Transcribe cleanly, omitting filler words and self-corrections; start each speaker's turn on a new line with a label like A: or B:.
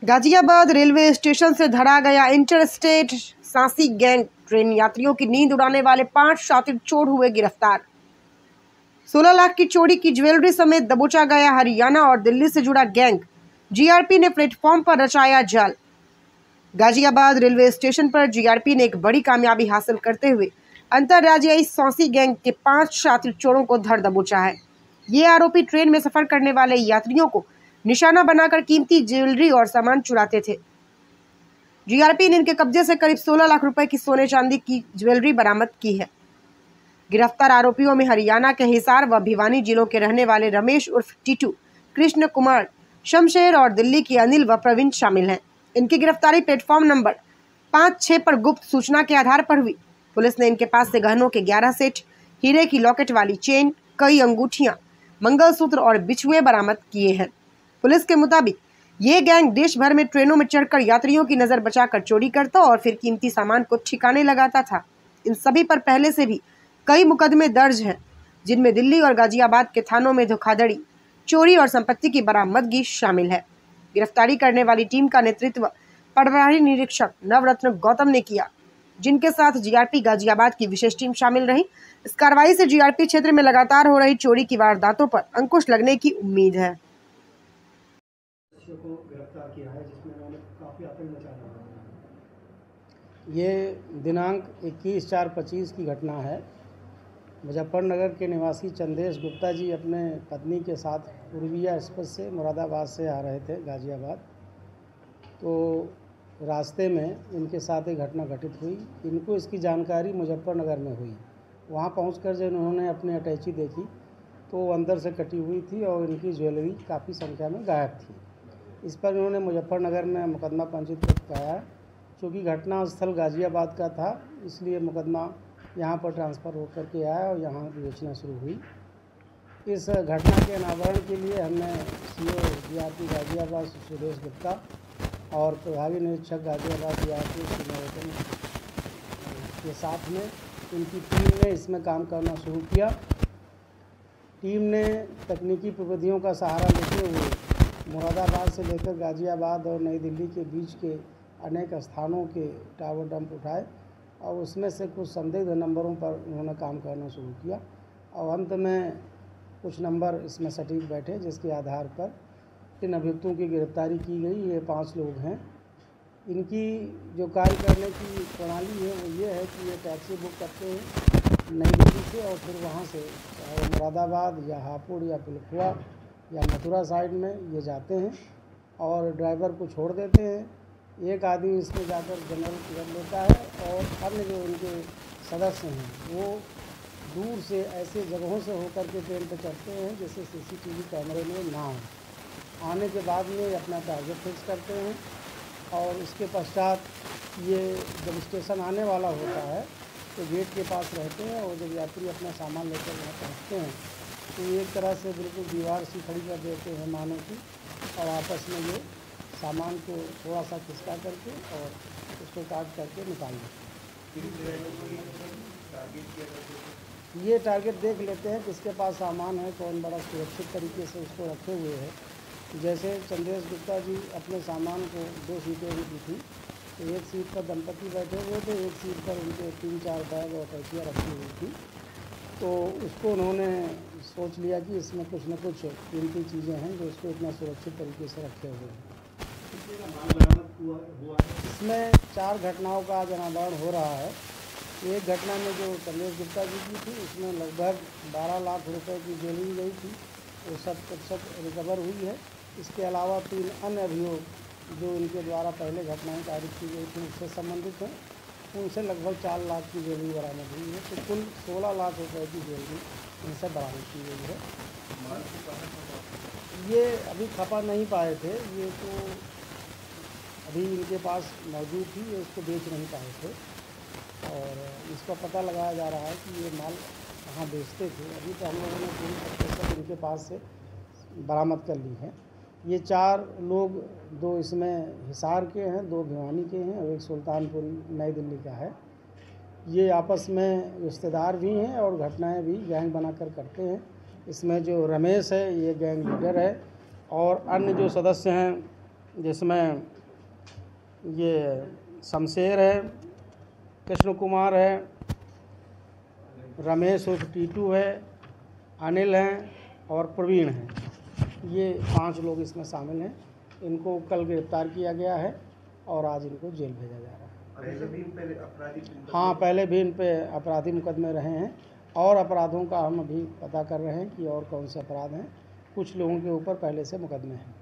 A: Ghaziabad railway station से धड़ा गया इंटरस्टेट सांसी गैंग। ट्रेन यात्रियों की नींद उड़ाने वाले 5 शातिर चोर हुए गिरफ्तार। 16 लाख की चोरी की ज्वेलरी समेत दबोचा गया हरियाणा और दिल्ली से जुड़ा गैंग। जीआरपी ने प्लेटफॉर्म पर रचाया जाल। गाजियाबाद रेलवे स्टेशन पर जीआरपी ने एक बड़ी कामयाबी हासिल करते हुए अंतरराज्यीय सांसी गैंग के 5 शातिर चोरों को धर दबोचा है। ये आरोपी ट्रेन में सफर करने वाले यात्रियों को निशाना बनाकर कीमती ज्वेलरी और सामान चुराते थे। जीआरपी ने इनके कब्जे से करीब 16 लाख रुपए की सोने चांदी की ज्वेलरी बरामद की है। गिरफ्तार आरोपियों में हरियाणा के हिसार व भिवानी जिलों के रहने वाले रमेश उर्फ टीटू, कृष्ण कुमार, शमशेर और दिल्ली के अनिल व प्रवीण शामिल हैं। इनकी गिरफ्तारी प्लेटफॉर्म नंबर 5-6 पर गुप्त सूचना के आधार पर हुई। पुलिस ने इनके पास से गहनों के 11 सेट, हीरे की लॉकेट वाली चेन, कई अंगूठियां, मंगलसूत्र और बिछुए बरामद किए हैं। पुलिस के मुताबिक ये गैंग देश भर में ट्रेनों में चढ़कर यात्रियों की नजर बचाकर चोरी करता और फिर कीमती सामान को ठिकाने लगाता था। इन सभी पर पहले से भी कई मुकदमे दर्ज हैं, जिनमें दिल्ली और गाजियाबाद के थानों में धोखाधड़ी, चोरी और संपत्ति की बरामदगी शामिल है। गिरफ्तारी करने वाली टीम का नेतृत्व प्रभारी निरीक्षक नवरत्न गौतम ने किया, जिनके साथ जीआरपी गाजियाबाद की विशेष टीम शामिल रही। इस कार्रवाई से जीआरपी क्षेत्र में लगातार हो रही चोरी की वारदातों पर अंकुश लगने की उम्मीद है।
B: को गिरफ्तार किया है, जिसमें उन्होंने काफ़ी आतंक मचा रखा है।
C: ये दिनांक 21/4/25 की घटना है। मुजफ्फरनगर के निवासी चंदेश गुप्ता जी अपने पत्नी के साथ पूर्विया एक्सप्रेस से मुरादाबाद से आ रहे थे गाजियाबाद। तो रास्ते में इनके साथ एक घटना घटित हुई। इनको इसकी जानकारी मुजफ्फरनगर में हुई। वहाँ पहुंचकर जब उन्होंने अपनी अटैची देखी तो वो अंदर से कटी हुई थी और इनकी ज्वेलरी काफ़ी संख्या में गायब थी। इस पर उन्होंने मुजफ्फरनगर में मुकदमा पंजीकृत कराया। चूँकि घटना स्थल गाजियाबाद का था, इसलिए मुकदमा यहाँ पर ट्रांसफ़र होकर के आया और यहाँ विवेचना शुरू हुई। इस घटना के अनावरण के लिए हमने सीओ जीआरपी गाजियाबाद सुरेश गुप्ता और प्रभारी निरीक्षक गाजियाबाद जीआरपी नवरत्न के साथ में इनकी टीम ने इसमें काम करना शुरू किया। टीम ने तकनीकी प्रविधियों का सहारा लेते हुए मुरादाबाद से लेकर गाजियाबाद और नई दिल्ली के बीच के अनेक स्थानों के टावर डंप उठाए और उसमें से कुछ संदिग्ध नंबरों पर उन्होंने काम करना शुरू किया और अंत में कुछ नंबर इसमें सटीक बैठे, जिसके आधार पर इन अभियुक्तों की गिरफ्तारी की गई। ये 5 लोग हैं। इनकी जो कार्य करने की प्रणाली है वो ये है कि ये टैक्सी बुक करते हैं नई दिल्ली से और फिर वहाँ से चाहे मुरादाबाद या हापुड़ या पिलखुआ या मथुरा साइड में ये जाते हैं और ड्राइवर को छोड़ देते हैं। एक आदमी इसमें जाकर जनरल कर लेता है और अन्य जो उनके सदस्य हैं वो दूर से ऐसे जगहों से होकर के ट्रेन पर चढ़ते हैं जैसे सीसीटीवी कैमरे में ना हो। आने के बाद में अपना टारगेट फिक्स करते हैं और उसके पश्चात ये जब स्टेशन आने वाला होता है तो गेट के पास रहते हैं और जब यात्री अपना सामान लेकर वहाँ पहुँचते हैं तो एक तरह से बिल्कुल दीवार सी खड़ी कर देते हैं मानो की, और आपस में ये सामान को थोड़ा सा खिसका करके और उसको काट करके निकाल देते हैं। ये टारगेट देख लेते हैं किसके पास सामान है, कौन बड़ा सुरक्षित तरीके से उसको रखे हुए है। जैसे चंदेश गुप्ता जी अपने सामान को 2 सीटें भी दी थी, तो एक सीट पर दंपति बैठे हुए थे, एक सीट पर उनके 3-4 बैग और टैचियाँ रखी हुई थी। तो उसको उन्होंने सोच लिया कि इसमें कुछ न कुछ कीमती चीज़ें हैं जो उसको इतना सुरक्षित तरीके से रखे हुए हैं। इसमें 4 घटनाओं का आज अनावरण हो रहा है। एक घटना में जो चंदेश गुप्ता जी की थी उसमें लगभग 12 लाख रुपए की ज्वेलरी गई थी, वो 100% रिकवर हुई है। इसके अलावा 3 अन्य अभियोग जो इनके द्वारा पहले घटनाएं कारित की गई थी उससे संबंधित हैं, उनसे लगभग 4 लाख की ज्वेलरी बरामद हुई है। तो कुल 16 लाख रुपए की ज्वेलरी इनसे बरामद की गई है। ये अभी खपा नहीं पाए थे, ये तो अभी इनके पास मौजूद थी, ये इसको बेच नहीं पाए थे और इसका पता लगाया जा रहा है कि ये माल कहाँ बेचते थे। अभी तो हम लोगों ने पूरी तरीके से इनके पास से बरामद कर ली है। ये 4 लोग, 2 इसमें हिसार के हैं, 2 भिवानी के हैं और एक सुल्तानपुरी नई दिल्ली का है। ये आपस में रिश्तेदार भी हैं और घटनाएं भी गैंग बनाकर करते हैं। इसमें जो रमेश है ये गैंग लीडर है और अन्य जो सदस्य हैं जिसमें ये शमशेर है, कृष्ण कुमार है, रमेश उर्फ टीटू है, अनिल हैं और प्रवीण हैं। ये 5 लोग इसमें शामिल हैं। इनको कल गिरफ्तार किया गया है और आज इनको जेल भेजा जा रहा है। हाँ, पहले भी इन पे अपराधी मुकदमे रहे हैं और अपराधों का हम अभी पता कर रहे हैं कि और कौन से अपराध हैं। कुछ लोगों के ऊपर पहले से मुकदमे हैं।